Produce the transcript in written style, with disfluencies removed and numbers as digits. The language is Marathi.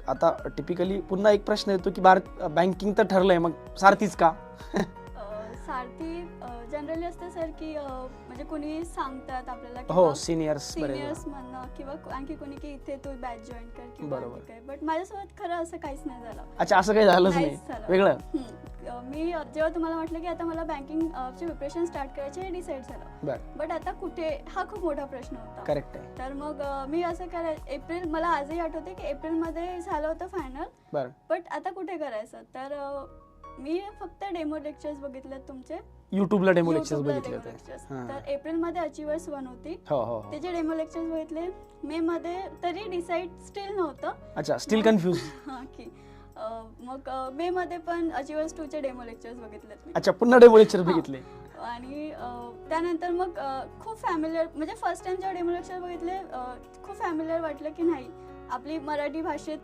आता टिपिकली पुन्हा एक प्रश्न येतो की बँकिंग तर ठरलंय, मग सारथीच का? सारथी जनरली असते सर की म्हणजे कोणी सांगतात आपल्याला हो, सिनियर्स सिनियर्स म्हणणं किंवा आणखी कोणी की इथे तू बॅच जॉईन कर किंवा बरोबर. काय. बट माझ्यासोबत खरं असं काहीच नाही झालं. अच्छा, असं काही झालंच नाहीच नाही झालं. वेगळं? मी जेव्हा तुम्हाला म्हटलं की आता मला बँकिंग ची प्रिपरेशन स्टार्ट करायची हे डिसाईड झालं. बरं, बट आता कुठे, हा खूप मोठा प्रश्न होता. करेक्ट आहे. तर मग मी असं एप्रिल, मला आजही आठवते की एप्रिलमध्ये झालं होतं फायनल. बरं, बट आता कुठे करायचं, तर मी फक्त डेमो लेक्चर्स बघितले तुमचे युट्यूबला डेमो लेक्चर्स YouTubeला बघितले demo होते. lectures. हां. तर एप्रिलमध्ये अचिव्हर्स 1 होती, हो हो हो. त्याचे डेमो लेक्चर्स बघितले. मे मध्ये तरी डिसाईड स्टील नव्हतं. अच्छा, स्टील कन्फ्यूज. हां की मग मे मध्ये पण अचिव्हर्स 2 चे डेमो लेक्चर्स बघितलेत मी. अच्छा, पुन्हा डेमो लेक्चर हां. बघितले. आणि त्यानंतर मग खूप फॅमिलियर, म्हणजे फर्स्ट टाइम जेव्हा डेमो लेक्चर बघितले खूप फॅमिलियर वाटलं की नाही, आपली मराठी भाषेत